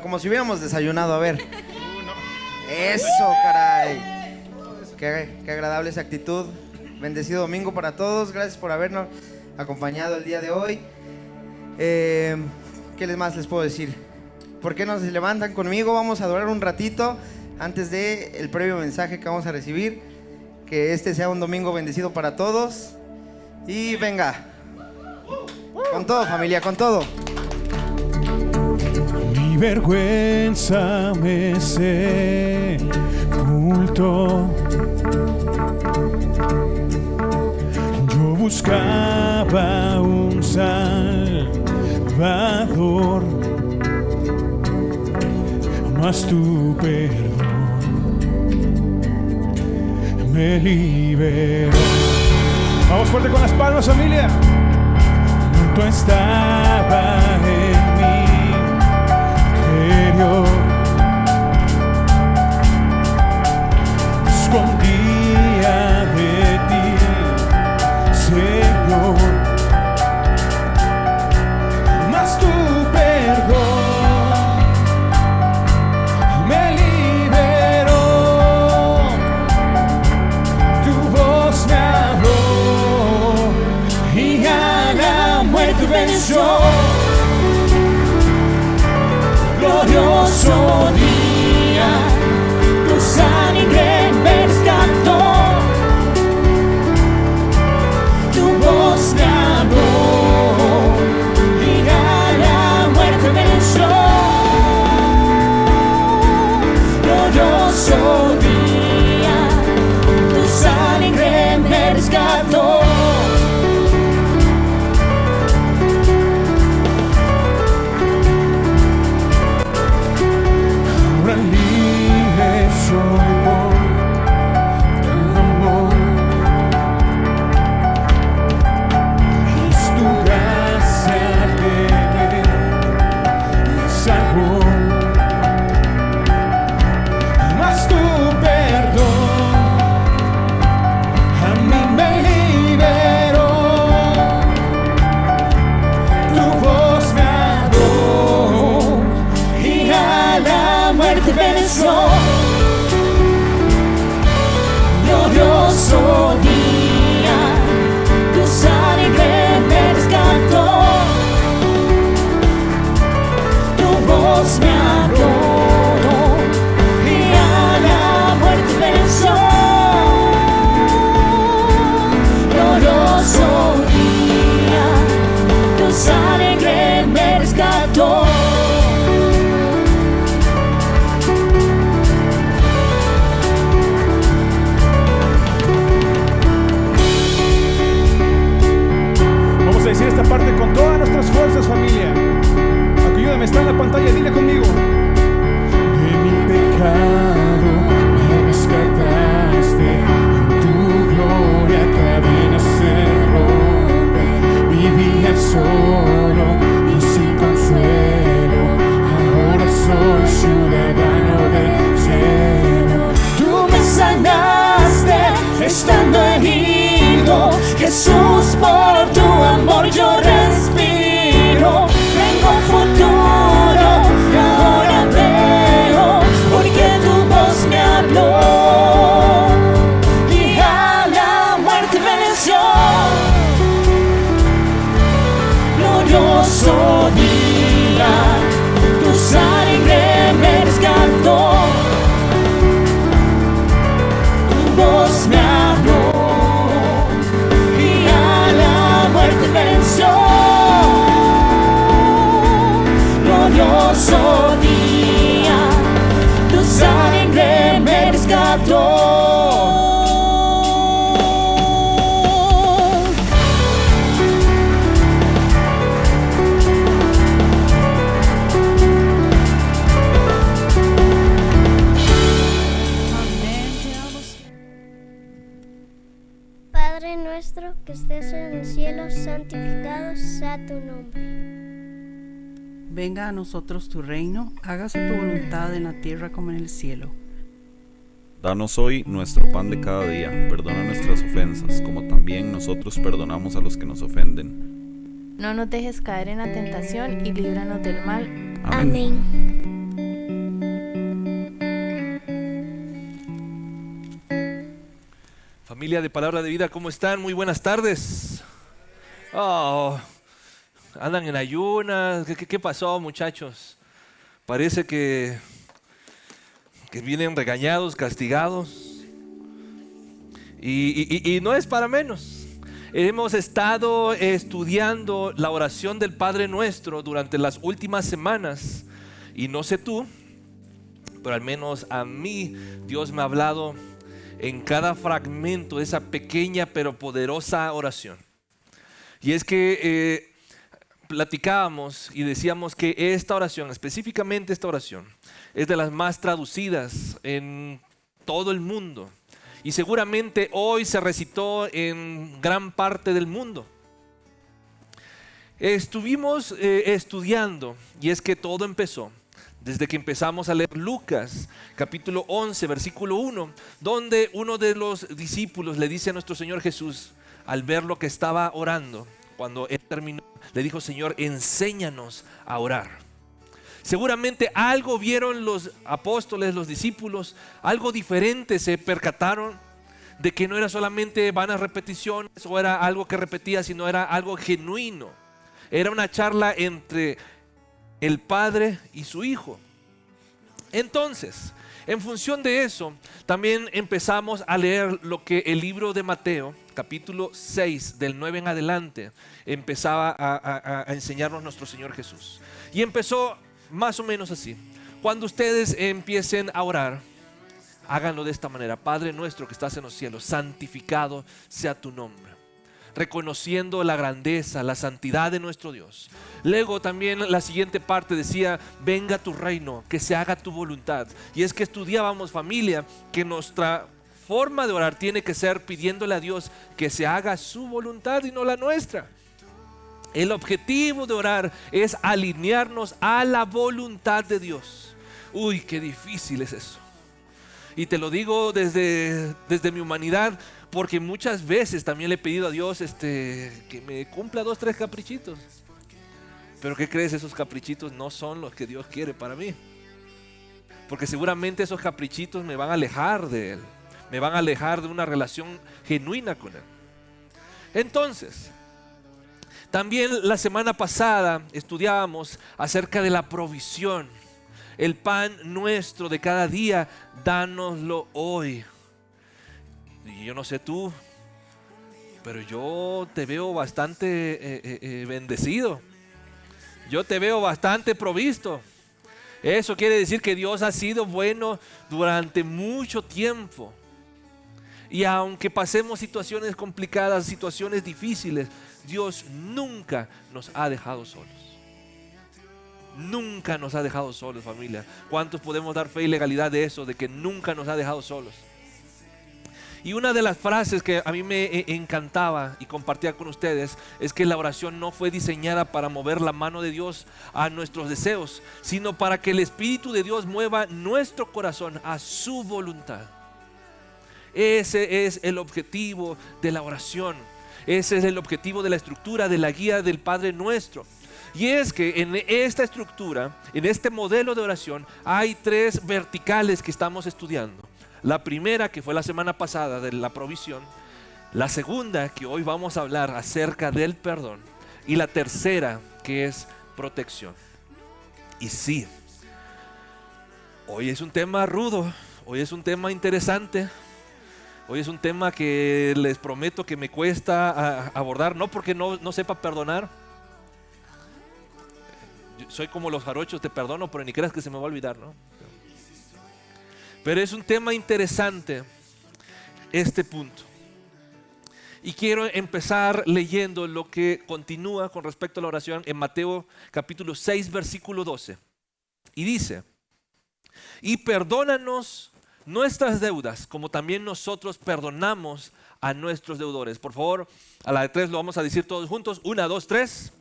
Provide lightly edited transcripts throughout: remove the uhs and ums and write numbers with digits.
como si hubiéramos desayunado, a ver. Eso, caray. Qué agradable esa actitud. Bendecido domingo para todos. Gracias por habernos acompañado el día de hoy. ¿Qué más les puedo decir? ¿Por qué no se levantan conmigo? Vamos a adorar un ratito antes del previo mensaje que vamos a recibir. Que este sea un domingo bendecido para todos. Y venga. Con todo, familia, con todo. Mi vergüenza me sepultó. Yo buscaba un Salvador, mas tu perdón me liberó. Vamos fuerte con las palmas, familia. Tú estaba en mi interior, escondía de ti, Señor, mas tu perdón me liberó, tu voz me habló y a la muerte venció. Glorioso día, tu sangre me rescató, tu voz me habló y a la muerte venció. Glorioso día, tu sangre me rescató. Soy por tu amor, es tu gracia que me salvó, mas tu perdón a mí me liberó, tu voz me habló y a la muerte venció. Glorioso día, tu sangre me rescató, tu voz me habló y a la muerte venció. Glorioso día, tu sangre me rescató. Decir esta parte con todas nuestras fuerzas, familia. Ayúdame, está en la pantalla, dile conmigo. De mi pecado me rescataste, en tu gloria cadenas se rompen. Vivía solo y sin consuelo, ahora soy ciudadano del cielo. Tú me sanaste estando herido, Jesús, por tu amor yo respiro. Tengo futuro y ahora veo, porque tu voz me habló y a la muerte venció. Glorioso día, tu sangre me rescató, tu voz me habló y a la muerte venció. Glorioso día, tu sangre me rescató. Padre nuestro que estés en el cielo, santificado sea tu nombre. Venga a nosotros tu reino, hágase tu voluntad en la tierra como en el cielo. Danos hoy nuestro pan de cada día, perdona nuestras ofensas, como también nosotros perdonamos a los que nos ofenden. No nos dejes caer en la tentación y líbranos del mal. Amén. Familia de Palabra de Vida, ¿cómo están? Muy buenas tardes. Oh, andan en ayunas. ¿Qué pasó, muchachos? Parece que vienen regañados, castigados. Y no es para menos. Hemos estado estudiando la oración del Padre Nuestro durante las últimas semanas. Y no sé tú, pero al menos a mí Dios me ha hablado en cada fragmento de esa pequeña pero poderosa oración. Y es que platicábamos y decíamos que esta oración, específicamente esta oración, es de las más traducidas en todo el mundo. Y seguramente hoy se recitó en gran parte del mundo. Estuvimos estudiando, y es que todo empezó desde que empezamos a leer Lucas, capítulo 11, versículo 1, donde uno de los discípulos le dice a nuestro Señor Jesús, al ver lo que estaba orando, cuando él terminó, le dijo: Señor, enséñanos a orar. Seguramente algo vieron los apóstoles, los discípulos, algo diferente se percataron de que no era solamente vanas repeticiones o era algo que repetía, sino era algo genuino. Era una charla entre el Padre y su Hijo. Entonces, en función de eso, también empezamos a leer lo que el libro de Mateo, capítulo 6, del 9 en adelante, empezaba a enseñarnos nuestro Señor Jesús. Y empezó más o menos así: cuando ustedes empiecen a orar, háganlo de esta manera: Padre nuestro que estás en los cielos, santificado sea tu nombre. Reconociendo la grandeza, la santidad de nuestro Dios. Luego también la siguiente parte decía: venga tu reino, que se haga tu voluntad. Y es que estudiábamos, familia, que nuestra forma de orar tiene que ser pidiéndole a Dios que se haga su voluntad y no la nuestra. El objetivo de orar es alinearnos a la voluntad de Dios. Uy, qué difícil es eso. Y te lo digo desde mi humanidad, porque muchas veces también le he pedido a Dios que me cumpla 2, 3 caprichitos. Pero ¿qué crees? Esos caprichitos no son los que Dios quiere para mí. Porque seguramente esos caprichitos me van a alejar de Él. Me van a alejar de una relación genuina con Él. Entonces, también la semana pasada estudiábamos acerca de la provisión. El pan nuestro de cada día, dánoslo hoy. Y yo no sé tú, pero yo te veo bastante bendecido. Yo te veo bastante provisto. Eso quiere decir que Dios ha sido bueno durante mucho tiempo. Y aunque pasemos situaciones complicadas, situaciones difíciles, Dios nunca nos ha dejado solos. Nunca nos ha dejado solos, familia. ¿Cuántos podemos dar fe y legalidad de eso, de que nunca nos ha dejado solos? Y una de las frases que a mí me encantaba y compartía con ustedes es que la oración no fue diseñada para mover la mano de Dios a nuestros deseos, sino para que el Espíritu de Dios mueva nuestro corazón a su voluntad. Ese es el objetivo de la oración. Ese es el objetivo de la estructura, de la guía del Padre Nuestro. Y es que en esta estructura, en este modelo de oración, hay 3 verticales que estamos estudiando. La primera, que fue la semana pasada, de la provisión. La segunda, que hoy vamos a hablar acerca del perdón. Y la tercera, que es protección. Y sí, hoy es un tema rudo, hoy es un tema interesante. Hoy es un tema que les prometo que me cuesta abordar, no porque no sepa perdonar. Yo soy como los jarochos, te perdono, pero ni creas que se me va a olvidar, ¿no? Pero es un tema interesante este punto. Y quiero empezar leyendo lo que continúa con respecto a la oración en Mateo capítulo 6, versículo 12. Y dice: y perdónanos nuestras deudas, como también nosotros perdonamos a nuestros deudores. Por favor, a la de 3 lo vamos a decir todos juntos. 1, 2, 3.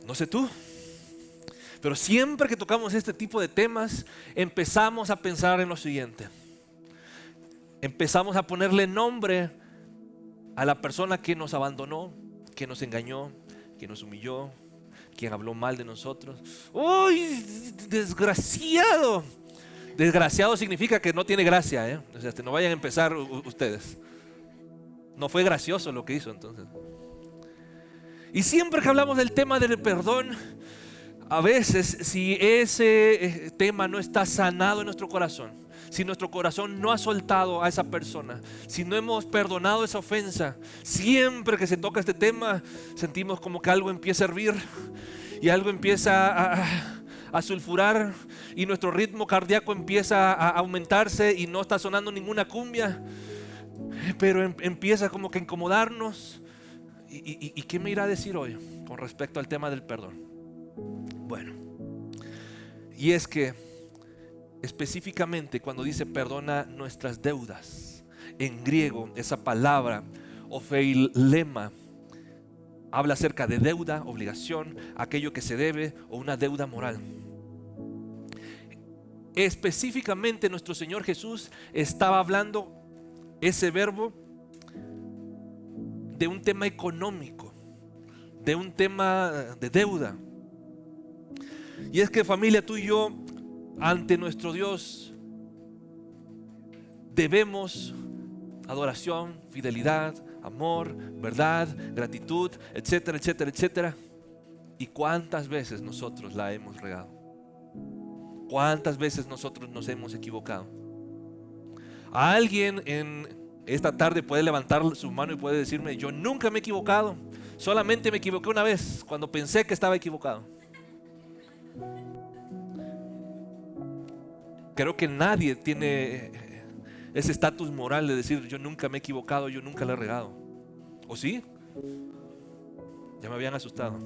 No sé tú, pero siempre que tocamos este tipo de temas, empezamos a pensar en lo siguiente. Empezamos a ponerle nombre a la persona que nos abandonó, que nos engañó, que nos humilló, quien habló mal de nosotros. ¡Uy, desgraciado! Desgraciado significa que no tiene gracia, ¿eh? O sea, no vayan a empezar ustedes. No fue gracioso lo que hizo entonces. Y siempre que hablamos del tema del perdón, a veces si ese tema no está sanado en nuestro corazón, si nuestro corazón no ha soltado a esa persona, si no hemos perdonado esa ofensa, siempre que se toca este tema sentimos como que algo empieza a hervir y algo empieza a sulfurar y nuestro ritmo cardíaco empieza a aumentarse y no está sonando ninguna cumbia, pero empieza como que a incomodarnos. ¿Y qué me irá a decir hoy con respecto al tema del perdón? Bueno, y es que específicamente cuando dice perdona nuestras deudas, en griego esa palabra opheilema habla acerca de deuda, obligación, aquello que se debe o una deuda moral. Específicamente nuestro Señor Jesús estaba hablando ese verbo de un tema económico, de un tema de deuda. Y es que, familia, tú y yo ante nuestro Dios debemos adoración, fidelidad, amor, verdad, gratitud, etcétera, etcétera, etcétera. ¿Y cuántas veces nosotros la hemos regado? ¿Cuántas veces nosotros nos hemos equivocado? Alguien en esta tarde puede levantar su mano y puede decirme: yo nunca me he equivocado, solamente me equivoqué una vez cuando pensé que estaba equivocado. Creo que nadie tiene ese estatus moral de decir: yo nunca me he equivocado, yo nunca la he regado. ¿O sí? Ya me habían asustado.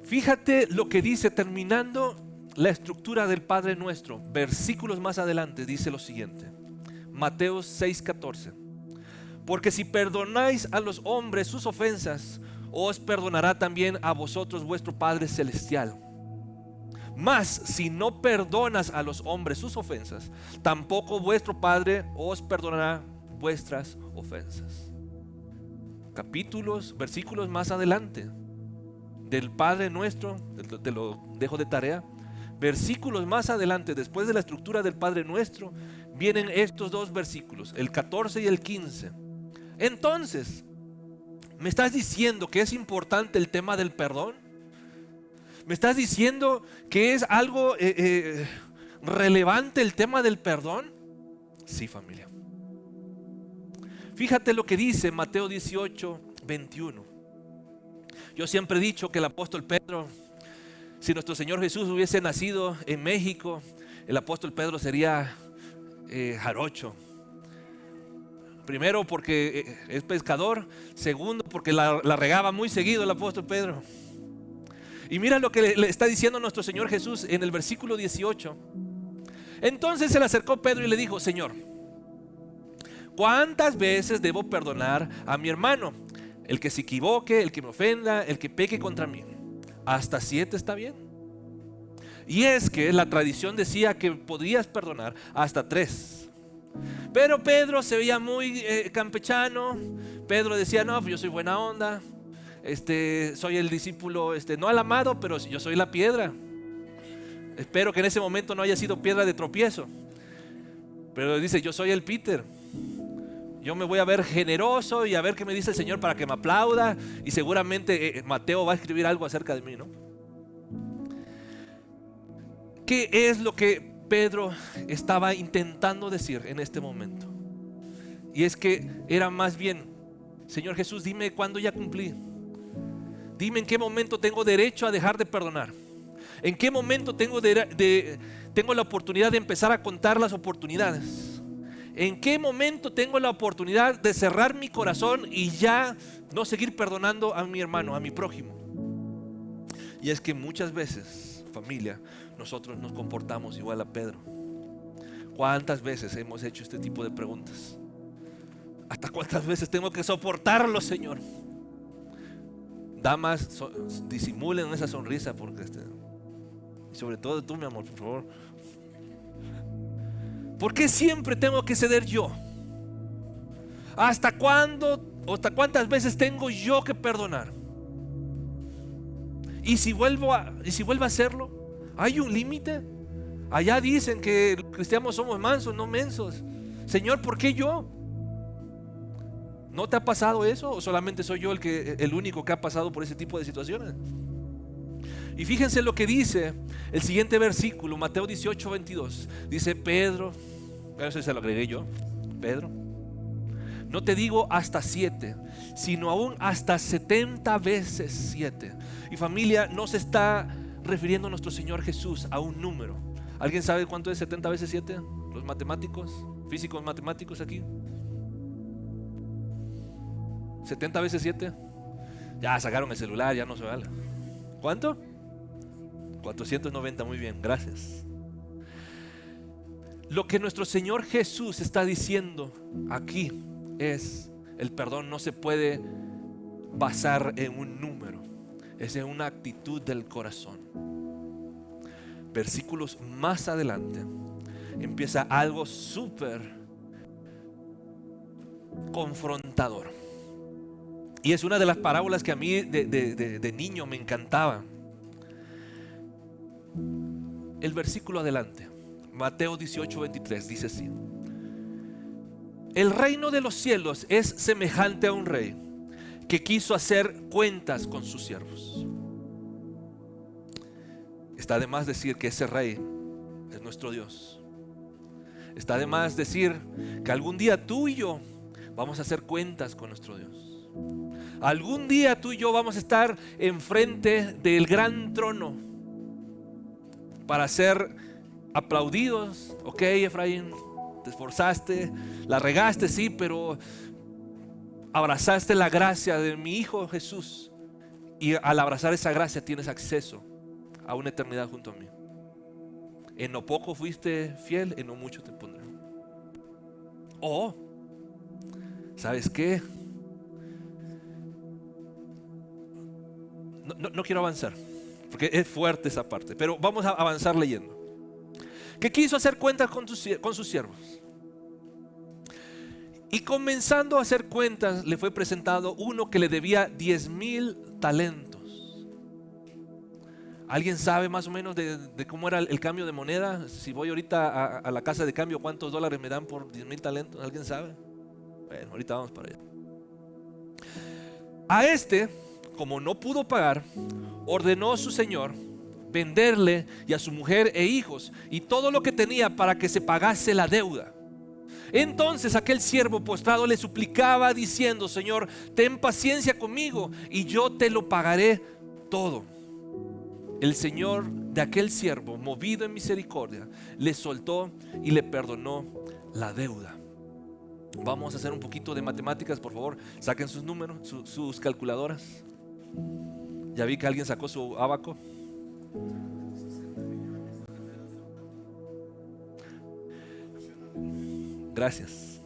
Fíjate lo que dice terminando la estructura del Padre Nuestro. Versículos más adelante dice lo siguiente. Mateo 6:14. Porque si perdonáis a los hombres sus ofensas, os perdonará también a vosotros vuestro Padre Celestial. Mas si no perdonas a los hombres sus ofensas, tampoco vuestro Padre os perdonará vuestras ofensas. Versículos más adelante del Padre Nuestro, te lo dejo de tarea. Versículos más adelante, después de la estructura del Padre Nuestro, vienen estos dos versículos, el 14 y el 15. Entonces, ¿me estás diciendo que es importante el tema del perdón? ¿Me estás diciendo que es algo relevante el tema del perdón? Sí, familia. Fíjate lo que dice Mateo 18:21. Yo siempre he dicho que el apóstol Pedro, si nuestro Señor Jesús hubiese nacido en México, el apóstol Pedro sería jarocho. Primero porque es pescador, segundo porque la regaba muy seguido el apóstol Pedro. Y mira lo que le está diciendo nuestro Señor Jesús en el versículo 18. Entonces se le acercó Pedro y le dijo: Señor, ¿cuántas veces debo perdonar a mi hermano? El que se equivoque, el que me ofenda, el que peque contra mí. ¿Hasta 7 está bien? Y es que la tradición decía que podías perdonar hasta 3. Pero Pedro se veía muy campechano. Pedro decía: no, yo soy buena onda. Soy el discípulo, no el amado, pero yo soy la piedra. Espero que en ese momento no haya sido piedra de tropiezo. Pero dice: yo soy el Peter. Yo me voy a ver generoso y a ver qué me dice el Señor para que me aplauda. Y seguramente Mateo va a escribir algo acerca de mí, ¿no? ¿Qué es lo que Pedro estaba intentando decir en este momento? Y es que era más bien: Señor Jesús, dime cuándo ya cumplí. Dime en qué momento tengo derecho a dejar de perdonar. En qué momento tengo la oportunidad de empezar a contar las oportunidades. ¿En qué momento tengo la oportunidad de cerrar mi corazón y ya no seguir perdonando a mi hermano, a mi prójimo? Y es que muchas veces, familia, nosotros nos comportamos igual a Pedro. ¿Cuántas veces hemos hecho este tipo de preguntas? ¿Hasta cuántas veces tengo que soportarlo, Señor? Damas, disimulen esa sonrisa porque y sobre todo tú, mi amor, por favor. ¿Por qué siempre tengo que ceder yo? ¿Hasta cuándo o hasta cuántas veces tengo yo que perdonar? ¿Y si vuelvo a hacerlo? ¿Hay un límite? Allá dicen que los cristianos somos mansos, no mensos. Señor, ¿por qué yo? ¿No te ha pasado eso? ¿O solamente soy yo el único que ha pasado por ese tipo de situaciones? Y fíjense lo que dice el siguiente versículo, Mateo 18:22. Dice Pedro, eso se lo agregué yo, Pedro, no te digo hasta 7, sino aún hasta 70 veces 7. Y familia, no se está refiriendo nuestro Señor Jesús a un número. ¿Alguien sabe cuánto es 70 veces 7? Los matemáticos, físicos matemáticos aquí. 70 veces 7. Ya sacaron el celular, ya no se vale. ¿Cuánto? 490, muy bien, gracias. Lo que nuestro Señor Jesús está diciendo aquí es: el perdón no se puede basar en un número, es en una actitud del corazón. Versículos más adelante empieza algo súper confrontador. Y es una de las parábolas que a mí de niño me encantaba. El versículo adelante, Mateo 18:23, dice así: el reino de los cielos es semejante a un rey que quiso hacer cuentas con sus siervos. Está de más decir que ese rey es nuestro Dios. Está de más decir que algún día tú y yo vamos a hacer cuentas con nuestro Dios. Algún día tú y yo vamos a estar enfrente del gran trono para ser aplaudidos. Ok, Efraín, te esforzaste, la regaste, sí, pero abrazaste la gracia de mi Hijo Jesús, y al abrazar esa gracia tienes acceso a una eternidad junto a mí. En lo poco fuiste fiel, en lo mucho te pondré. O, ¿sabes qué? No quiero avanzar porque es fuerte esa parte, pero vamos a avanzar leyendo. Que quiso hacer cuentas con sus siervos, y comenzando a hacer cuentas le fue presentado uno que le debía 10,000 talentos. ¿Alguien sabe más o menos de cómo era el cambio de moneda? Si voy ahorita a la casa de cambio, ¿cuántos dólares me dan por 10,000 talentos? ¿Alguien sabe? Bueno, ahorita vamos para allá. A este, como no pudo pagar, ordenó su señor venderle y a su mujer e hijos y todo lo que tenía para que se pagase la deuda. Entonces aquel siervo postrado le suplicaba diciendo: Señor, ten paciencia conmigo y yo te lo pagaré todo. El señor de aquel siervo, movido en misericordia, le soltó y le perdonó la deuda. Vamos a hacer un poquito de matemáticas, por favor. Saquen sus números, sus calculadoras. Ya vi que alguien sacó su abaco. Gracias.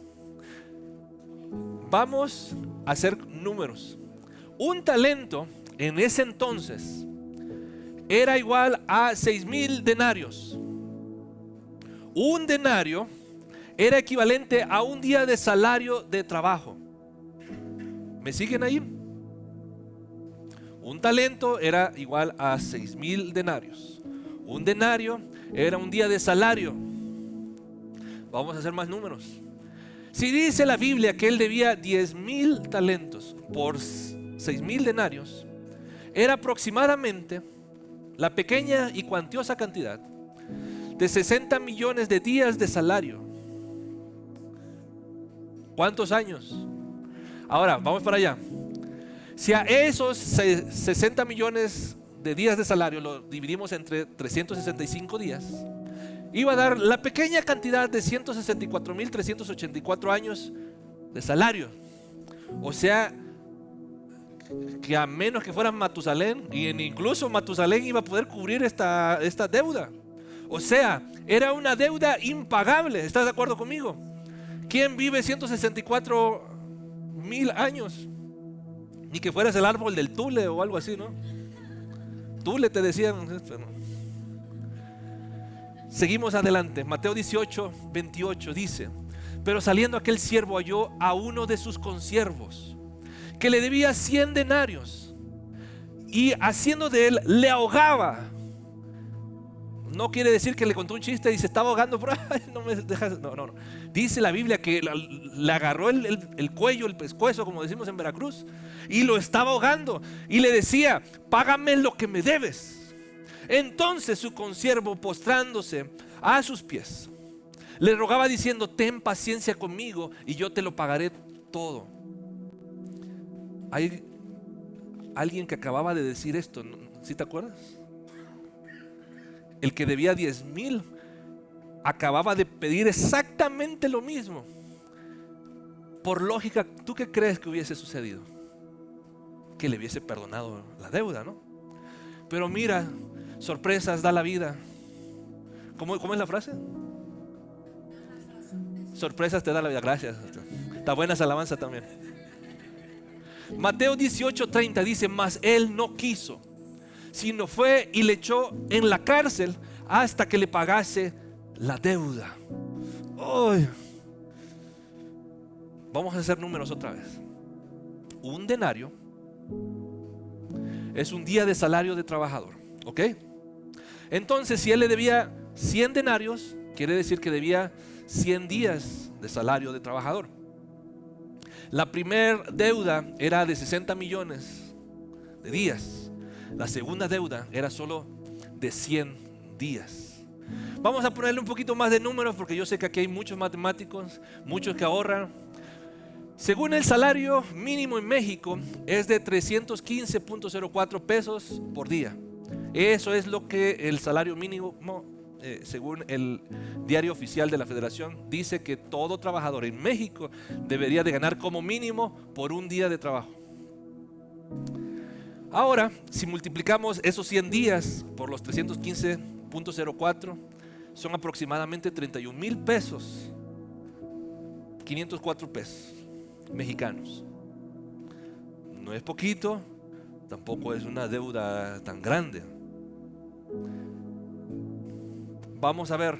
Vamos a hacer números. Un talento en ese entonces era igual a 6,000 denarios. Un denario era equivalente a un día de salario de trabajo. ¿Me siguen ahí? Un talento era igual a 6,000 denarios. Un denario era un día de salario. Vamos a hacer más números. Si dice la Biblia que él debía 10,000 talentos por 6,000 denarios, era aproximadamente la pequeña y cuantiosa cantidad de 60 millones de días de salario. ¿Cuántos años? Ahora, vamos para allá. Si a esos 60 millones de días de salario lo dividimos entre 365 días, iba a dar la pequeña cantidad de 164,384 años de salario. O sea, que a menos que fuera Matusalén, y incluso Matusalén iba a poder cubrir esta deuda. O sea, era una deuda impagable. ¿Estás de acuerdo conmigo? ¿Quién vive 164,000 años? Ni que fueras el árbol del Tule o algo así, ¿no? Tule te decían. Seguimos adelante. Mateo 18:28 dice: pero saliendo aquel siervo halló a uno de sus consiervos que le debía 100 denarios. y haciendo de él, le ahogaba. No quiere decir que le contó un chiste y se estaba ahogando, pero no me dejas. No. Dice la Biblia que le agarró el cuello, el pescuezo, como decimos en Veracruz, y lo estaba ahogando. Y le decía: págame lo que me debes. Entonces su consiervo, postrándose a sus pies, le rogaba diciendo: ten paciencia conmigo y yo te lo pagaré todo. Hay alguien que acababa de decir esto, ¿sí te acuerdas? El que debía 10,000 acababa de pedir exactamente lo mismo. Por lógica, ¿tú qué crees que hubiese sucedido? Que le hubiese perdonado la deuda, ¿no? Pero mira, sorpresas da la vida. ¿Cómo es la frase? Sorpresas te da la vida. Gracias. Está buena esa alabanza también. Mateo 18:30 dice: mas él no quiso, sino fue y le echó en la cárcel hasta que le pagase la deuda. ¡Ay! Vamos a hacer números otra vez. Un denario es un día de salario de trabajador, ¿ok? Entonces, si él le debía 100 denarios, quiere decir que debía 100 días de salario de trabajador. La primera deuda era de 60 millones de días. La segunda deuda era solo de 100 días. Vamos a ponerle un poquito más de números porque yo sé que aquí hay muchos matemáticos, muchos que ahorran. Según el salario mínimo en México es de 315.04 pesos por día. Eso es lo que el salario mínimo, según el diario oficial de la Federación, dice que todo trabajador en México debería de ganar como mínimo por un día de trabajo. Ahora, si multiplicamos esos 100 días por los 315.04, son aproximadamente 31,000 pesos, 504 pesos mexicanos. No es poquito, tampoco es una deuda tan grande. Vamos a ver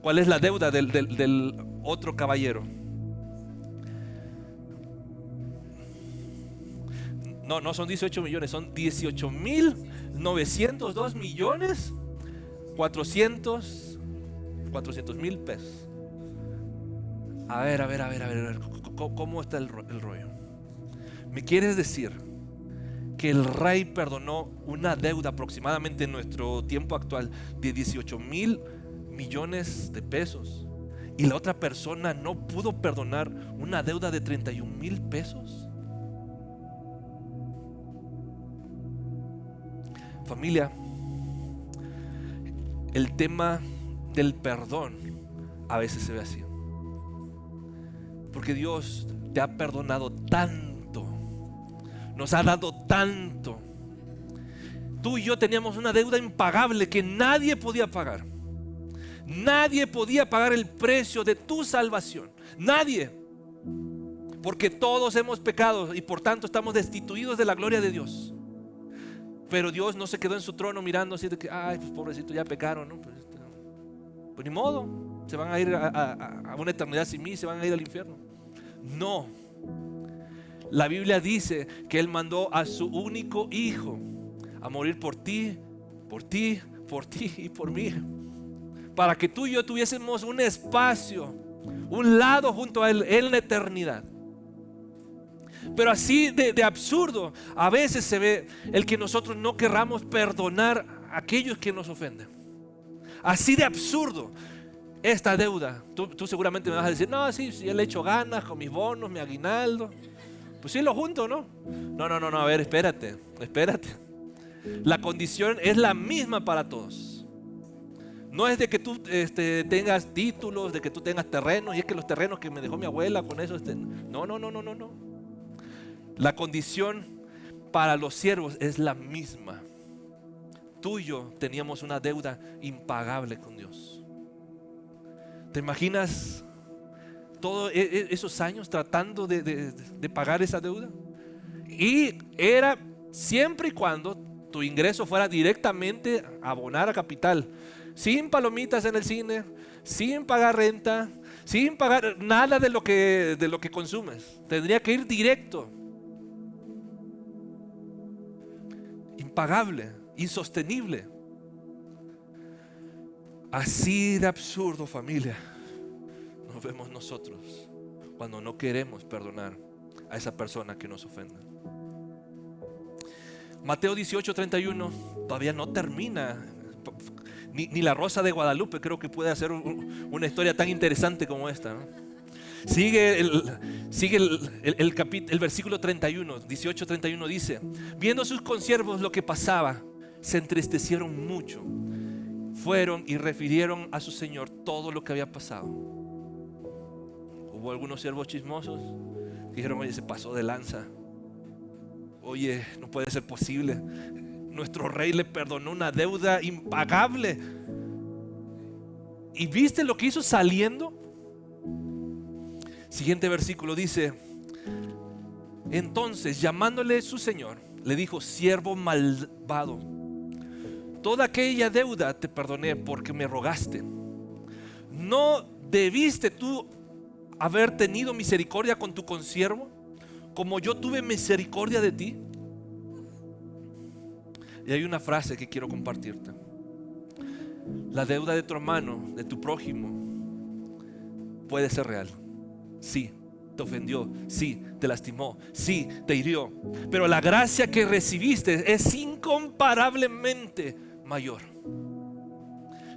cuál es la deuda del otro caballero. No son 18 millones, son 18,902 millones 400 mil pesos. A ver, ¿cómo está el rollo? ¿Me quieres decir que el rey perdonó una deuda aproximadamente en nuestro tiempo actual de 18,000 millones de pesos y la otra persona no pudo perdonar una deuda de 31,000 pesos? Familia, el tema del perdón a veces se ve así. Porque Dios te ha perdonado tanto, nos ha dado tanto. Tú y yo teníamos una deuda impagable que nadie podía pagar. Nadie podía pagar el precio de tu salvación. Nadie. Porque todos hemos pecado y por tanto estamos destituidos de la gloria de Dios. Pero Dios no se quedó en su trono mirando así de que, ay, pues pobrecito, ya pecaron, ¿no? Pues ni modo, se van a ir a una eternidad sin mí, se van a ir al infierno. No. La Biblia dice que Él mandó a su único hijo a morir por ti y por mí, para que tú y yo tuviésemos un espacio, un lado junto a Él en la eternidad. Pero así de absurdo a veces se ve el que nosotros no querramos perdonar a aquellos que nos ofenden. Así de absurdo esta deuda. Tú seguramente me vas a decir: no, sí, ya le he hecho ganas con mis bonos, mi aguinaldo. Pues sí, lo junto, ¿no? No, a ver, espérate. La condición es la misma para todos. No es de que tú tengas títulos, de que tú tengas terrenos, y es que los terrenos que me dejó mi abuela con eso. No. La condición para los siervos es la misma. Tú y yo teníamos una deuda impagable con Dios. ¿Te imaginas todos esos años tratando de pagar esa deuda? Y era siempre y cuando tu ingreso fuera directamente a abonar a capital, sin palomitas en el cine, sin pagar renta, sin pagar nada de lo que consumes. Tendría que ir directo. impagable, insostenible. Así de absurdo, familia, nos vemos nosotros cuando no queremos perdonar a esa persona que nos ofende. Mateo 18:31 todavía no termina. Ni la Rosa de Guadalupe creo que puede hacer una historia tan interesante como esta, ¿no? Sigue el versículo 31, 18:31 dice: viendo sus consiervos lo que pasaba, se entristecieron mucho. Fueron y refirieron a su señor todo lo que había pasado. Hubo algunos siervos chismosos que dijeron: oye, se pasó de lanza. Oye, no puede ser posible. Nuestro rey le perdonó una deuda impagable. ¿Y viste lo que hizo saliendo? Siguiente versículo dice: entonces, llamándole su señor, le dijo: siervo malvado, toda aquella deuda te perdoné porque me rogaste. ¿No debiste tú haber tenido misericordia con tu consiervo, como yo tuve misericordia de ti? Y hay una frase que quiero compartirte. La deuda de tu hermano, de tu prójimo, puede ser real. Sí, te ofendió, sí, te lastimó, sí, te hirió, pero la gracia que recibiste es incomparablemente mayor.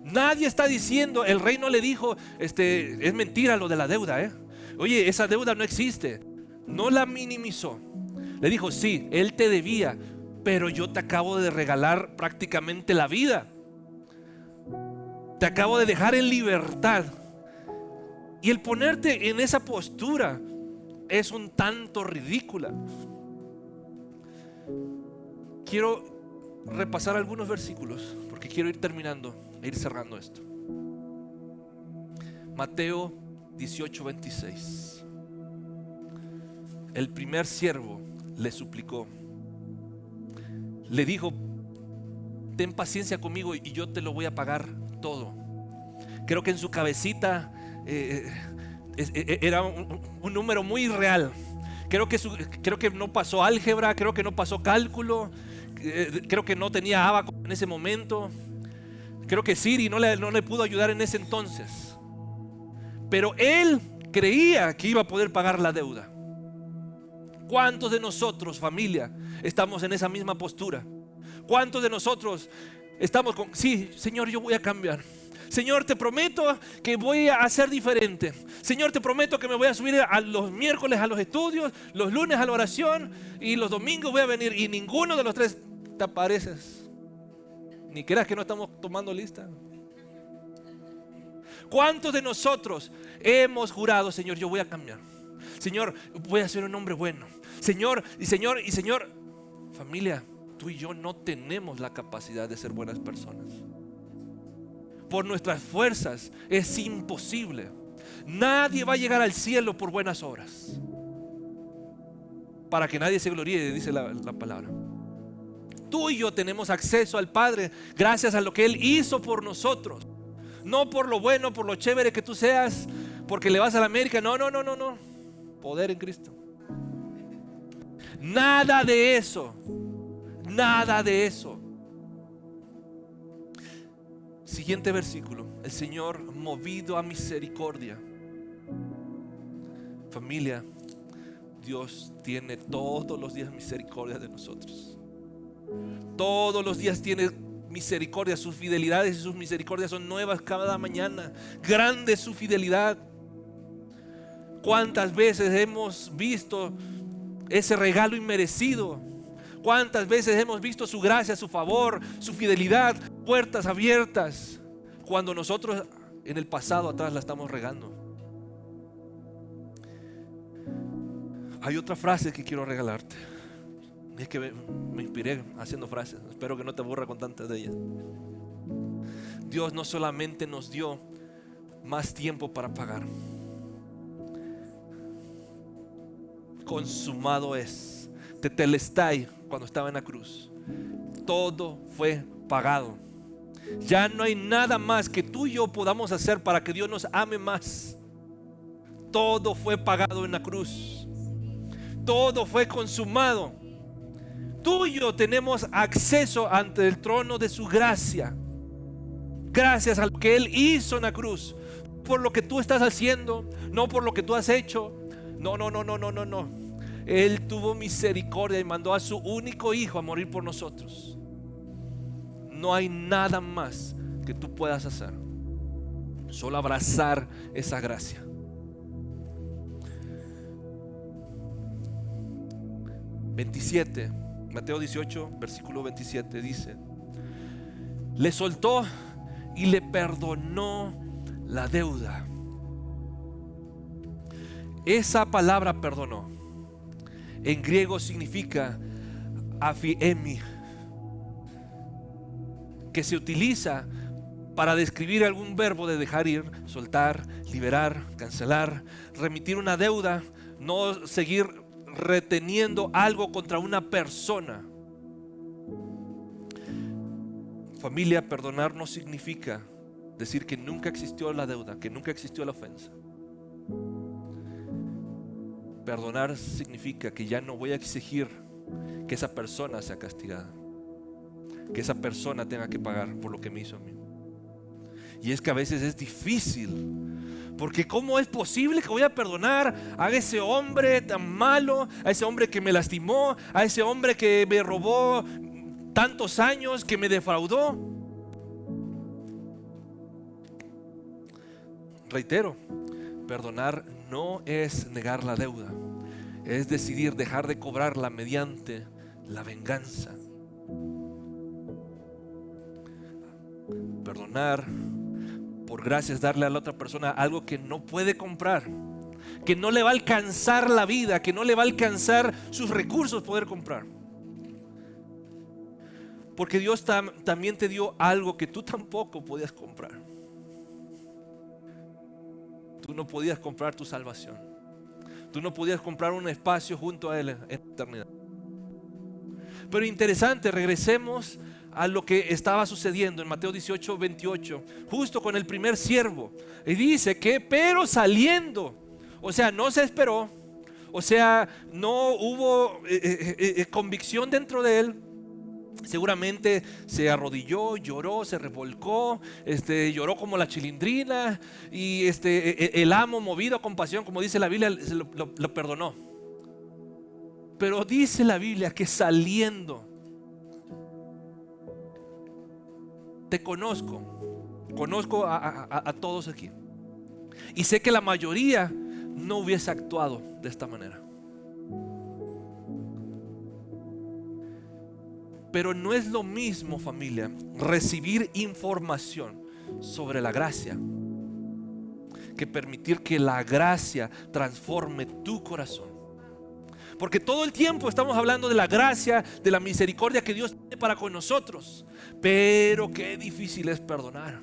Nadie está diciendo, el rey no le dijo, es mentira lo de la deuda, oye, esa deuda no existe. No la minimizó. Le dijo: sí, él te debía, pero yo te acabo de regalar prácticamente la vida. Te acabo de dejar en libertad. Y el ponerte en esa postura es un tanto ridícula. Quiero repasar algunos versículos porque quiero ir terminando e ir cerrando esto. Mateo 18:26. El primer siervo le suplicó, le dijo: ten paciencia conmigo y yo te lo voy a pagar todo. Creo que en su cabecita era un número muy real. Creo que no pasó álgebra, creo que no pasó cálculo, creo que no tenía abaco en ese momento. Creo que Siri no le pudo ayudar en ese entonces. Pero él creía que iba a poder pagar la deuda. ¿Cuántos de nosotros, familia, estamos en esa misma postura? ¿Cuántos de nosotros estamos con: sí, Señor, yo voy a cambiar? Señor, te prometo que voy a hacer diferente. Señor, te prometo que me voy a subir a los miércoles a los estudios, los lunes a la oración y los domingos voy a venir. Y ninguno de los tres te apareces. Ni creas que no estamos tomando lista. ¿Cuántos de nosotros hemos jurado: Señor, yo voy a cambiar? Señor, voy a ser un hombre bueno. Señor. Familia, tú y yo no tenemos la capacidad de ser buenas personas. Por nuestras fuerzas es imposible. Nadie va a llegar al cielo por buenas obras. Para que nadie se gloríe, dice la palabra. Tú y yo tenemos acceso al Padre gracias a lo que Él hizo por nosotros. No por lo bueno, por lo chévere que tú seas, porque le vas a la América. No. Poder en Cristo. Nada de eso. Nada de eso. Siguiente versículo. El Señor, movido a misericordia. Familia, Dios tiene todos los días misericordia de nosotros. Todos los días tiene misericordia. Sus fidelidades y sus misericordias son nuevas cada mañana. Grande es su fidelidad. ¿Cuántas veces hemos visto ese regalo inmerecido? ¿Cuántas veces hemos visto su gracia, su favor, su fidelidad, puertas abiertas, cuando nosotros en el pasado atrás la estamos regando? Hay otra frase que quiero regalarte. Es que me inspiré haciendo frases. Espero que no te aburra con tantas de ellas. Dios no solamente nos dio más tiempo para pagar. Consumado es. Tetelestai, cuando estaba en la cruz. Todo fue pagado. Ya no hay nada más que tú y yo podamos hacer para que Dios nos ame más. Todo fue pagado en la cruz. Todo fue consumado. Tú y yo tenemos acceso ante el trono de su gracia. Gracias a lo que Él hizo en la cruz. Por lo que tú estás haciendo, no por lo que tú has hecho. No. Él tuvo misericordia y mandó a su único hijo a morir por nosotros. No hay nada más que tú puedas hacer. Solo abrazar esa gracia. Mateo 18, versículo 27 dice: le soltó y le perdonó la deuda. Esa palabra perdonó en griego significa afiemi, que se utiliza para describir algún verbo de dejar ir, soltar, liberar, cancelar, remitir una deuda, no seguir reteniendo algo contra una persona. Familia, perdonar no significa decir que nunca existió la deuda, que nunca existió la ofensa. Perdonar significa que ya no voy a exigir que esa persona sea castigada, que esa persona tenga que pagar por lo que me hizo a mí. Y es que a veces es difícil, porque ¿cómo es posible que voy a perdonar a ese hombre tan malo, a ese hombre que me lastimó, a ese hombre que me robó tantos años, que me defraudó? Reitero, perdonar no es negar la deuda, es decidir dejar de cobrarla mediante la venganza. Perdonar por gracia es darle a la otra persona algo que no puede comprar, que no le va a alcanzar la vida, que no le va a alcanzar sus recursos poder comprar. Porque Dios también te dio algo que tú tampoco podías comprar. Tú no podías comprar tu salvación. Tú no podías comprar un espacio junto a Él en la eternidad. Pero interesante, regresemos a lo que estaba sucediendo en Mateo 18, 28, justo con el primer siervo. Y dice que, pero saliendo, o sea, no se esperó, o sea, no hubo convicción dentro de él. Seguramente se arrodilló, lloró, se revolcó, lloró como la chilindrina, y el amo, movido a compasión, como dice la Biblia, lo perdonó. Pero dice la Biblia que saliendo, te conozco a todos aquí, y sé que la mayoría no hubiese actuado de esta manera. Pero no es lo mismo, familia, recibir información sobre la gracia que permitir que la gracia transforme tu corazón. Porque todo el tiempo estamos hablando de la gracia, de la misericordia que Dios tiene para con nosotros. Pero qué difícil es perdonar.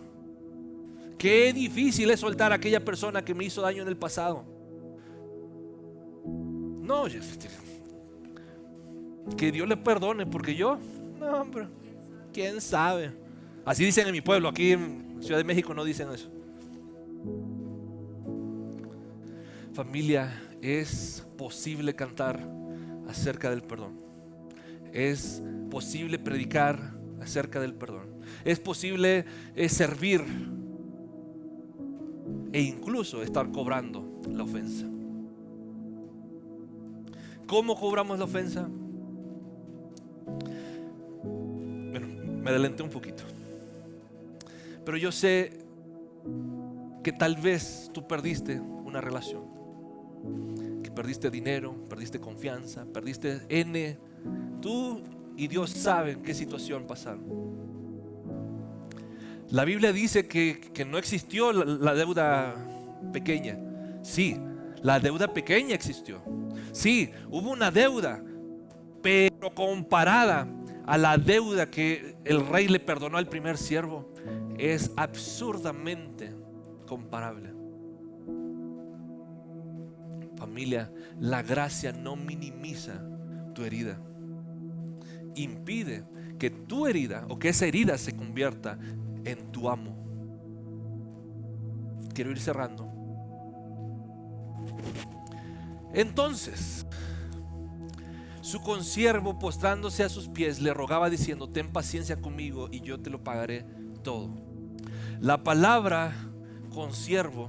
Qué difícil es soltar a aquella persona que me hizo daño en el pasado. No, que Dios le perdone, porque yo, no, hombre, quién sabe. Así dicen en mi pueblo, aquí en Ciudad de México no dicen eso. Familia, es posible cantar acerca del perdón. Es posible predicar acerca del perdón. Es posible servir e incluso estar cobrando la ofensa. ¿Cómo cobramos la ofensa? Bueno, me adelanté un poquito, pero yo sé que tal vez tú perdiste una relación, que perdiste dinero, perdiste confianza, perdiste N. Tú y Dios saben qué situación pasaron. La Biblia dice que no existió la deuda pequeña. Sí, la deuda pequeña existió. Sí, hubo una deuda, pero comparada a la deuda que el rey le perdonó al primer siervo, es absurdamente comparable. Familia, la gracia no minimiza tu herida. Impide que tu herida o que esa herida se convierta en tu amo. Quiero ir cerrando. Entonces, Su consiervo, postrándose a sus pies, le rogaba diciendo: ten paciencia conmigo y yo te lo pagaré todo. La palabra consiervo,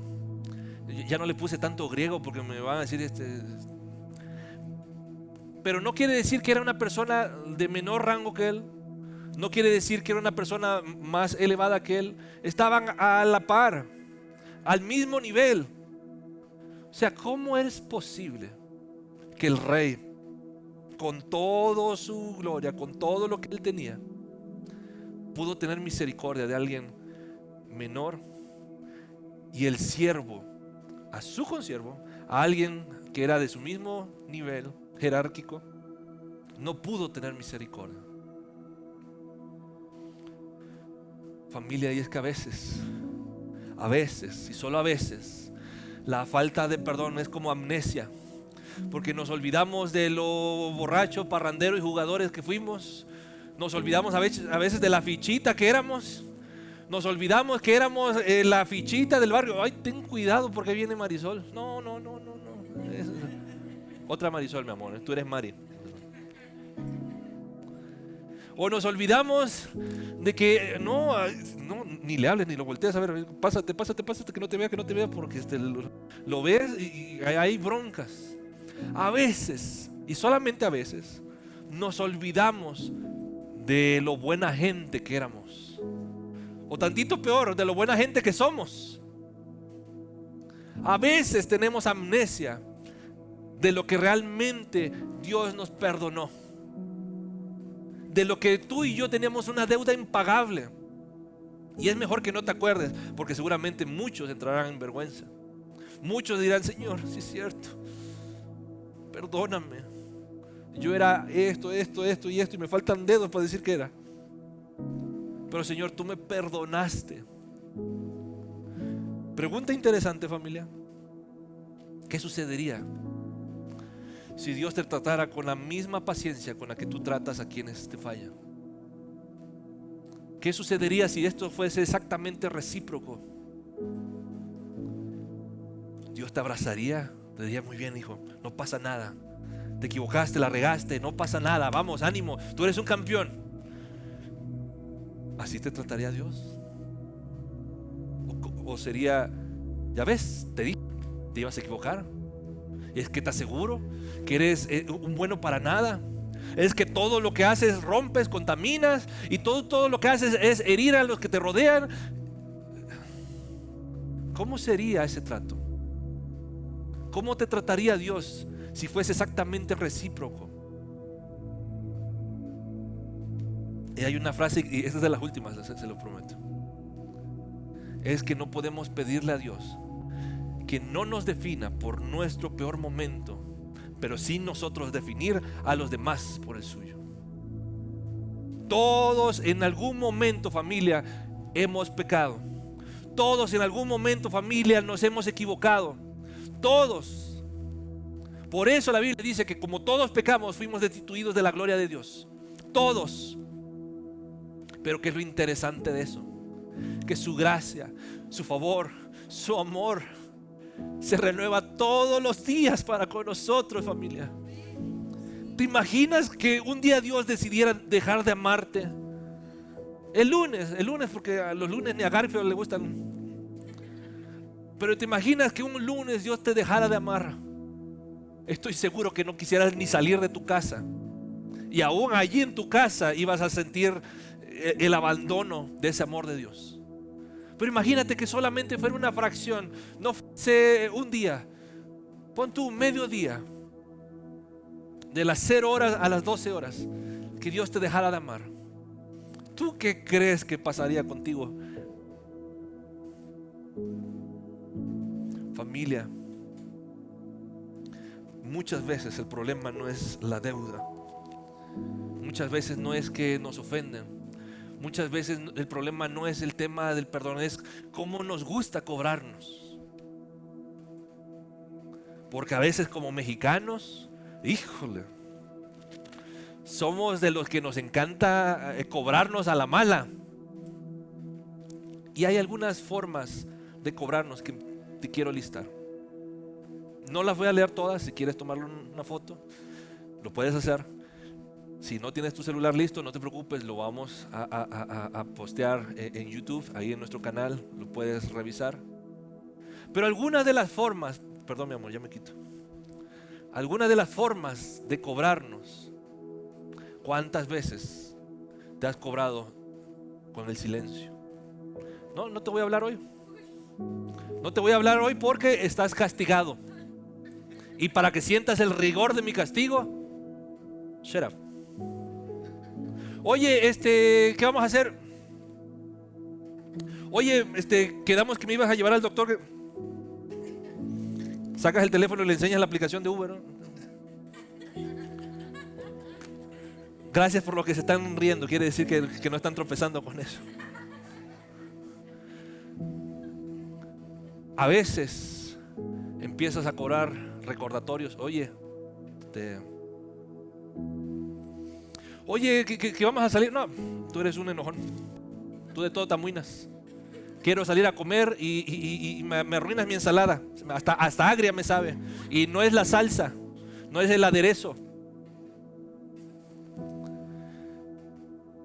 ya no le puse tanto griego porque me van a decir pero no quiere decir que era una persona de menor rango que él. No quiere decir que era una persona más elevada que él. Estaban a la par, al mismo nivel. O sea, ¿cómo es posible que el rey, con toda su gloria, con todo lo que él tenía, pudo tener misericordia de alguien menor, y el siervo a su consiervo, a alguien que era de su mismo nivel jerárquico, no pudo tener misericordia? Familia, y es que a veces, y solo a veces, la falta de perdón es como amnesia, porque nos olvidamos de lo borracho, parrandero y jugadores que fuimos. Nos olvidamos a veces de la fichita que éramos. Nos olvidamos que éramos la fichita del barrio. Ay, ten cuidado porque viene Marisol. No. Es otra Marisol, mi amor. Tú eres Mari. O nos olvidamos de que no, ni le hables ni lo volteas a ver. Pásate que no te vea porque lo ves y hay broncas. A veces, y solamente a veces, nos olvidamos de lo buena gente que éramos, o tantito peor, de lo buena gente que somos. A veces tenemos amnesia de lo que realmente Dios nos perdonó, de lo que tú y yo teníamos una deuda impagable. Y es mejor que no te acuerdes, porque seguramente muchos entrarán en vergüenza. Muchos dirán: Señor, sí es cierto, perdóname, yo era esto y me faltan dedos para decir que era. Pero Señor, tú me perdonaste. Pregunta interesante, familia: ¿qué sucedería si Dios te tratara con la misma paciencia con la que tú tratas a quienes te fallan? ¿Qué sucedería si esto fuese exactamente recíproco? Dios te abrazaría, te diría: muy bien, hijo, no pasa nada, te equivocaste, la regaste, no pasa nada, vamos, ánimo, tú eres un campeón. ¿Así te trataría Dios? O sería: ya ves, te dije, te ibas a equivocar, es que te aseguro que eres un bueno para nada, es que todo lo que haces rompes, contaminas, y todo lo que haces es herir a los que te rodean. ¿Cómo sería ese trato? ¿Cómo te trataría Dios si fuese exactamente recíproco? Y hay una frase, y esta es de las últimas, se lo prometo, es que no podemos pedirle a Dios que no nos defina por nuestro peor momento, pero sí nosotros definir a los demás por el suyo. Todos en algún momento, familia, hemos pecado. Todos en algún momento, familia, nos hemos equivocado. Todos. Por eso la Biblia dice que como todos pecamos, fuimos destituidos de la gloria de Dios. Todos. Pero ¿qué es lo interesante de eso? Que su gracia, su favor, su amor se renueva todos los días para con nosotros, familia. ¿Te imaginas que un día Dios decidiera dejar de amarte? El lunes, porque a los lunes ni a Garfield le gustan. Pero ¿te imaginas que un lunes Dios te dejara de amar? Estoy seguro que no quisieras ni salir de tu casa. Y aún allí en tu casa ibas a sentir el abandono de ese amor de Dios. Pero imagínate que solamente fuera una fracción, no fuese un día, pon tú mediodía, de las 0 horas a las 12 horas, que Dios te dejara de amar. ¿Tú qué crees que pasaría contigo? Familia, muchas veces el problema no es la deuda. Muchas veces no es que nos ofenden. Muchas veces el problema no es el tema del perdón, es cómo nos gusta cobrarnos. Porque a veces como mexicanos, híjole, somos de los que nos encanta cobrarnos a la mala. Y hay algunas formas de cobrarnos que te quiero listar. No las voy a leer todas, si quieres tomarle una foto. Lo puedes hacer. Si no tienes tu celular listo, no te preocupes, lo vamos a postear en YouTube, ahí en nuestro canal, lo puedes revisar. Pero algunas de las formas, perdón mi amor, ya me quito. Algunas de las formas de cobrarnos, ¿cuántas veces te has cobrado con el silencio? No te voy a hablar hoy. No te voy a hablar hoy porque estás castigado. Y para que sientas el rigor de mi castigo, shut up. Oye, ¿qué vamos a hacer? Oye, quedamos que me ibas a llevar al doctor. Sacas el teléfono y le enseñas la aplicación de Uber, ¿no? Gracias por lo que se están riendo. Quiere decir que no están tropezando con eso. A veces empiezas a cobrar recordatorios. Oye, que vamos a salir. No, tú eres un enojón. Tú de todo te amuinas. Quiero salir a comer y me arruinas mi ensalada. Hasta agria me sabe. Y no es la salsa, no es el aderezo.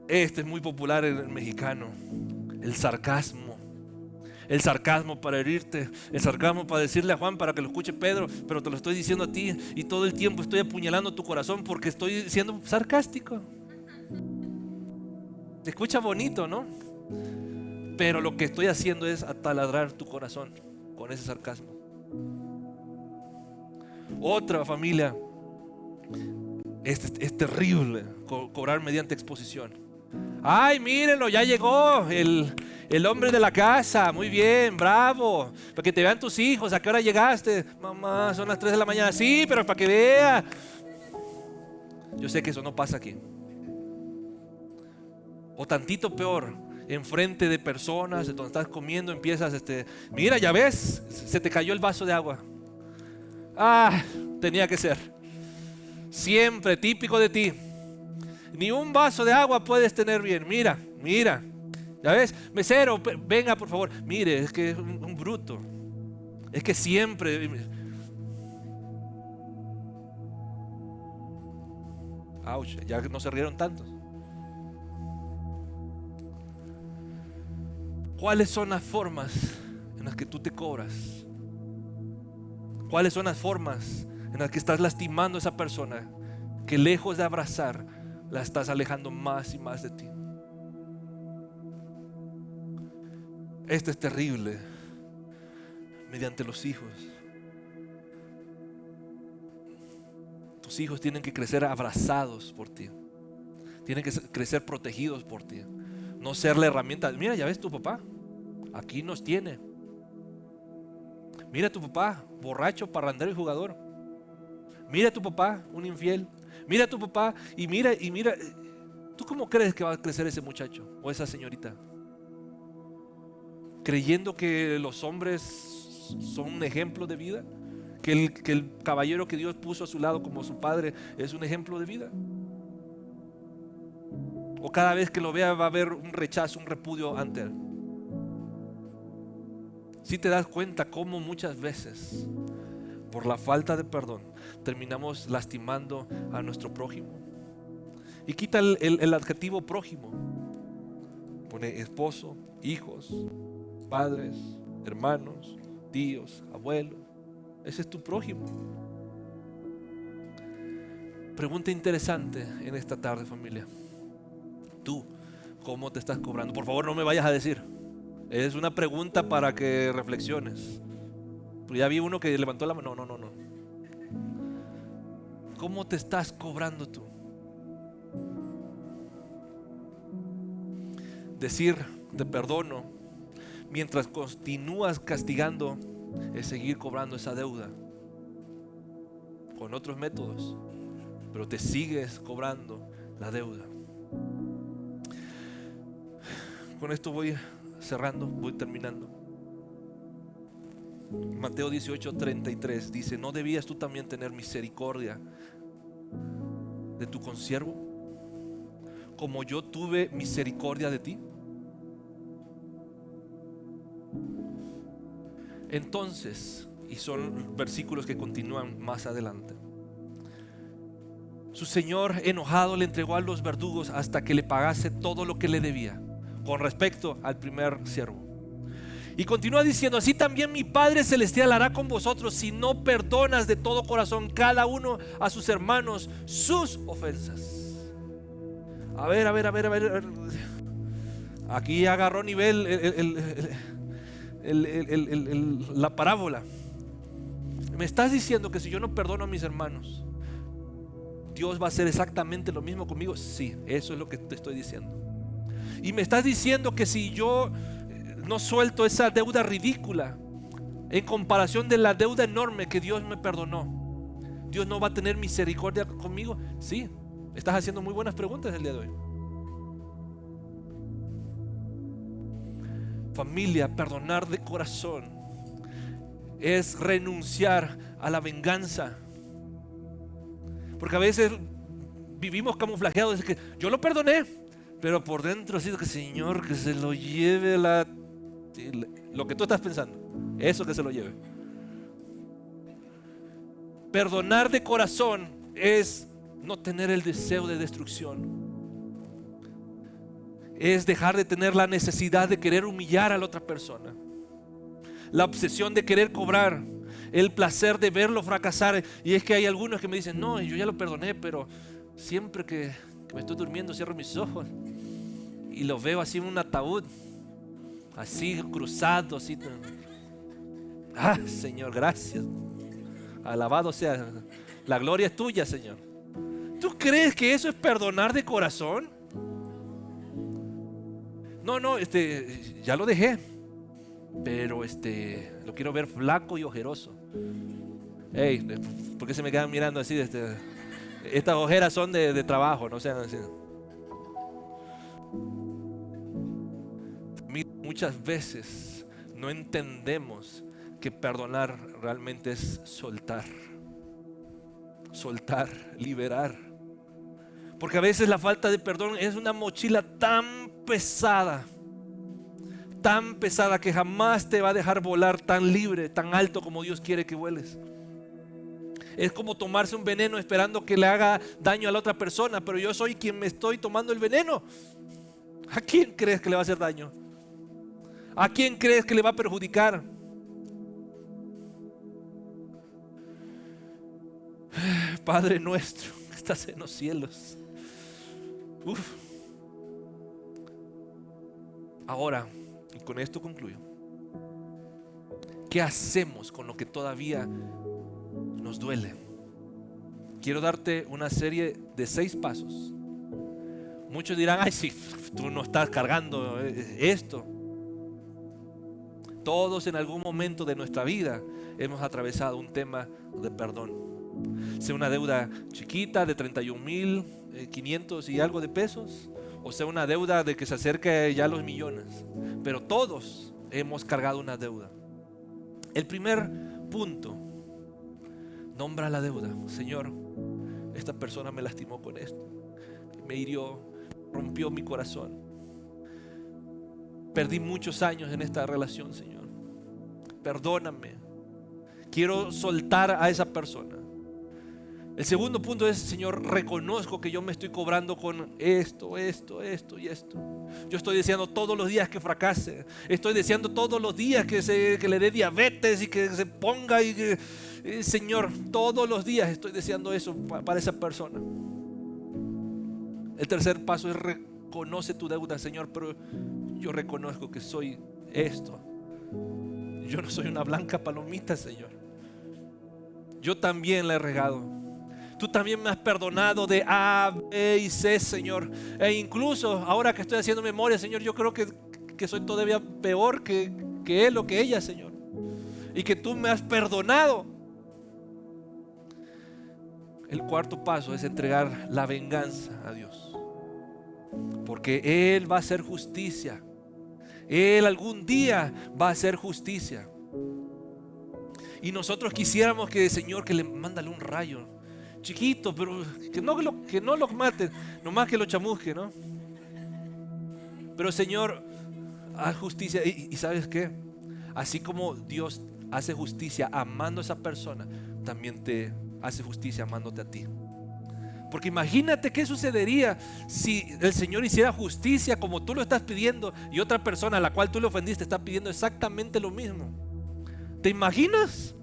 Este es muy popular en el mexicano. El sarcasmo. El sarcasmo para herirte. El sarcasmo para decirle a Juan para que lo escuche Pedro. Pero te lo estoy diciendo a ti. Y todo el tiempo estoy apuñalando tu corazón porque estoy siendo sarcástico. Te escucha bonito, ¿no? Pero lo que estoy haciendo es ataladrar tu corazón con ese sarcasmo. Otra familia. Es terrible cobrar mediante exposición. Ay, mírenlo, ya llegó el hombre de la casa. Muy bien, bravo. Para que te vean tus hijos. ¿A qué hora llegaste? Mamá, son las 3 de la mañana. Sí, pero para que vea. Yo sé que eso no pasa aquí. O tantito peor, enfrente de personas, de donde estás comiendo, empiezas, mira, ya ves, se te cayó el vaso de agua. Ah, tenía que ser. Siempre típico de ti. Ni un vaso de agua puedes tener bien. Mira, ya ves, mesero, venga por favor. Mire, es que es un bruto. Es que siempre. Ouch, ya no se rieron tantos. ¿Cuáles son las formas en las que tú te cobras? ¿Cuáles son las formas en las que estás lastimando a esa persona que lejos de abrazar, la estás alejando más y más de ti? Esto es terrible. Mediante los hijos. Tus hijos tienen que crecer abrazados por ti. Tienen que crecer protegidos por ti. No ser la herramienta. Mira, ya ves tu papá, aquí nos tiene. Mira tu papá, borracho, parrandero y jugador. Mira tu papá, un infiel. Mira tu papá y mira. ¿Tú cómo crees que va a crecer ese muchacho o esa señorita? Creyendo que los hombres son un ejemplo de vida, que el caballero que Dios puso a su lado como su padre es un ejemplo de vida. O cada vez que lo vea va a haber un rechazo, un repudio ante él. Si te das cuenta cómo muchas veces por la falta de perdón terminamos lastimando a nuestro prójimo. Y quita el adjetivo prójimo. Pone esposo, hijos, padres, hermanos, tíos, abuelos. Ese es tu prójimo. Pregunta interesante en esta tarde, familia. Tú, ¿cómo te estás cobrando? Por favor, no me vayas a decir. Es una pregunta para que reflexiones. Pero ya vi uno que levantó la mano. No. ¿Cómo te estás cobrando tú? Decir te perdono mientras continúas castigando es seguir cobrando esa deuda con otros métodos, pero te sigues cobrando la deuda. Con esto voy cerrando, voy terminando. Mateo 18:33 dice: ¿no debías tú también tener misericordia de tu consiervo, como yo tuve misericordia de ti? Entonces, y son versículos que continúan más adelante, Su señor enojado le entregó a los verdugos hasta que le pagase todo lo que le debía con respecto al primer siervo. Y continúa diciendo: así también mi Padre Celestial hará con vosotros si no perdonas de todo corazón cada uno a sus hermanos sus ofensas. A ver. Aquí agarró nivel la parábola. Me estás diciendo que si yo no perdono a mis hermanos, Dios va a hacer exactamente lo mismo conmigo. Sí, eso es lo que te estoy diciendo. Y me estás diciendo que si yo no suelto esa deuda ridícula en comparación de la deuda enorme que Dios me perdonó, Dios no va a tener misericordia conmigo. Sí, estás haciendo muy buenas preguntas el día de hoy. Familia, perdonar de corazón es renunciar a la venganza. Porque a veces vivimos camuflajeados, es que yo lo perdoné, pero por dentro ha sido que Señor, que se lo lleve lo que tú estás pensando, eso que se lo lleve. Perdonar de corazón es no tener el deseo de destrucción. Es dejar de tener la necesidad de querer humillar a la otra persona, la obsesión de querer cobrar, el placer de verlo fracasar. Y es que hay algunos que me dicen: no, yo ya lo perdoné, pero siempre que me estoy durmiendo cierro mis ojos y lo veo así en un ataúd, así cruzado, así. Señor, gracias, alabado sea, la gloria es tuya, Señor. ¿Tú crees que eso es perdonar de corazón? No, ya lo dejé, pero lo quiero ver flaco y ojeroso. Hey, ¿por qué se me quedan mirando así? Estas ojeras son de trabajo, no sean así. Muchas veces no entendemos que perdonar realmente es soltar, liberar. Porque a veces la falta de perdón es una mochila tan pesada que jamás te va a dejar volar tan libre, tan alto como Dios quiere que vueles. Es como tomarse un veneno esperando que le haga daño a la otra persona, pero yo soy quien me estoy tomando el veneno. ¿A quién crees que le va a hacer daño? ¿A quién crees que le va a perjudicar? Padre nuestro que estás en los cielos. Ahora, y con esto concluyo, ¿qué hacemos con lo que todavía nos duele? Quiero darte una serie de 6 pasos. Muchos dirán: ay, sí, tú no estás cargando esto. Todos en algún momento de nuestra vida hemos atravesado un tema de perdón. Sea una deuda chiquita de 31,500 y algo de pesos, o sea una deuda de que se acerca ya a los millones. Pero todos hemos cargado una deuda. El primer punto: nombra la deuda. Señor, esta persona me lastimó con esto, me hirió, rompió mi corazón. Perdí muchos años en esta relación, Señor. Perdóname. Quiero soltar a esa persona. El segundo punto es: Señor, reconozco que yo me estoy cobrando con esto y esto. Yo estoy deseando todos los días que fracase. Estoy deseando todos los días que le dé diabetes y que se ponga Señor, todos los días estoy deseando eso para esa persona. El tercer paso es: reconoce tu deuda, Señor, pero yo reconozco que soy esto. Yo no soy una blanca palomita, Señor. Yo también la he regado. Tú también me has perdonado de A, B y C, Señor. E incluso ahora que estoy haciendo memoria, Señor, yo creo que soy todavía peor que él o que ella, Señor. Y que tú me has perdonado. El cuarto paso es entregar la venganza a Dios. Porque Él va a hacer justicia. Él algún día va a hacer justicia. Y nosotros quisiéramos que, Señor, que le mándale un rayo chiquito, pero que no lo maten, nomás que lo chamusque, ¿no? Pero, Señor, haz justicia. Y ¿sabes qué? Así como Dios hace justicia amando a esa persona, también te hace justicia amándote a ti. Porque imagínate qué sucedería si el Señor hiciera justicia como tú lo estás pidiendo y otra persona a la cual tú le ofendiste está pidiendo exactamente lo mismo. ¿Te imaginas?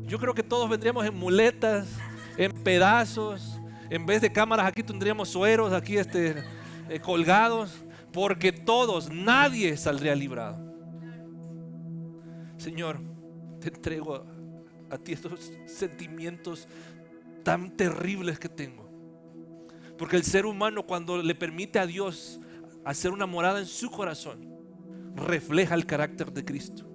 Yo creo que todos vendríamos en muletas, en pedazos. En vez de cámaras aquí tendríamos sueros aquí colgados. Porque todos, nadie saldría librado. Señor, te entrego a ti estos sentimientos tan terribles que tengo. Porque el ser humano, cuando le permite a Dios hacer una morada en su corazón, refleja el carácter de Cristo.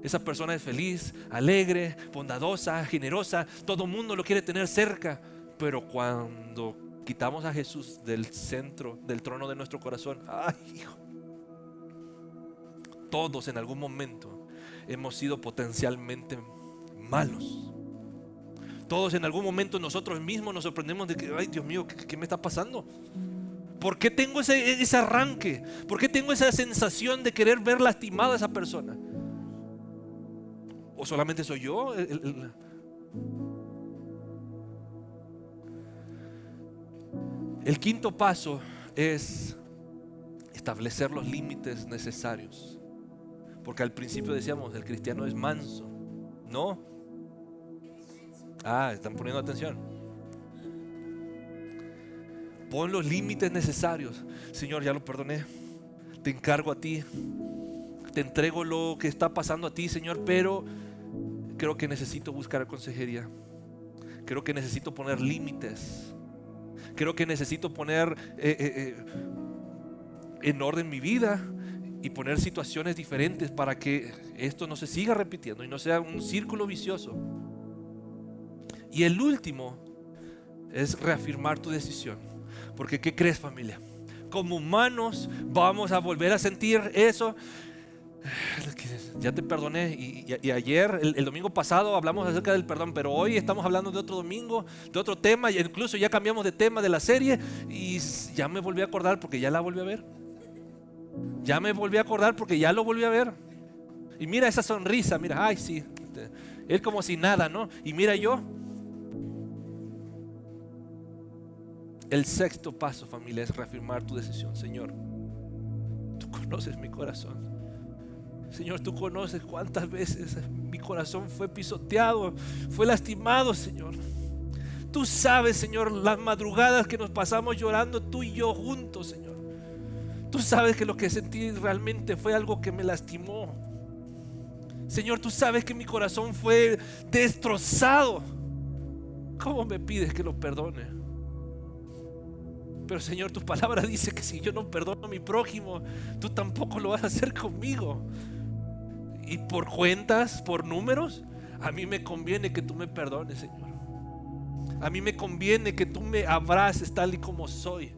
Esa persona es feliz, alegre, bondadosa, generosa. Todo el mundo lo quiere tener cerca. Pero cuando quitamos a Jesús del centro, del trono de nuestro corazón, ¡ay, hijo! Todos en algún momento hemos sido potencialmente malos. Todos en algún momento nosotros mismos nos sorprendemos de que, ay, Dios mío, ¿qué me está pasando? ¿Por qué tengo ese arranque? ¿Por qué tengo esa sensación de querer ver lastimada a esa persona? ¿O solamente soy yo? El quinto paso es establecer los límites necesarios. Porque al principio decíamos, el cristiano es manso. ¿No? Están poniendo atención. Pon los límites necesarios. Señor, ya lo perdoné. Te encargo a ti. Te entrego lo que está pasando a ti, Señor, pero creo que necesito buscar consejería. Creo que necesito poner límites. Creo que necesito poner en orden mi vida y poner situaciones diferentes para que esto no se siga repitiendo y no sea un círculo vicioso. Y el último es reafirmar tu decisión. Porque ¿qué crees, familia? Como humanos vamos a volver a sentir eso. Ya te perdoné y ayer, el domingo pasado hablamos acerca del perdón, pero hoy estamos hablando de otro domingo, de otro tema, y incluso ya cambiamos de tema de la serie y ya me volví a acordar porque ya la volví a ver. Ya me volví a acordar porque ya lo volví a ver. Y mira esa sonrisa, mira, ay sí, él como si nada, ¿no? Y mira yo. El sexto paso, familia, es reafirmar tu decisión. Señor, tú conoces mi corazón. Señor, tú conoces cuántas veces mi corazón fue pisoteado, fue lastimado, Señor. Tú sabes, Señor, las madrugadas que nos pasamos llorando tú y yo juntos, Señor. Tú sabes que lo que sentí realmente fue algo que me lastimó. Señor, tú sabes que mi corazón fue destrozado. ¿Cómo me pides que lo perdone? Pero Señor, tu palabra dice que si yo no perdono a mi prójimo, tú tampoco lo vas a hacer conmigo. Y por cuentas, por números, a mí me conviene que tú me perdones, Señor. A mí me conviene que tú me abraces tal y como soy.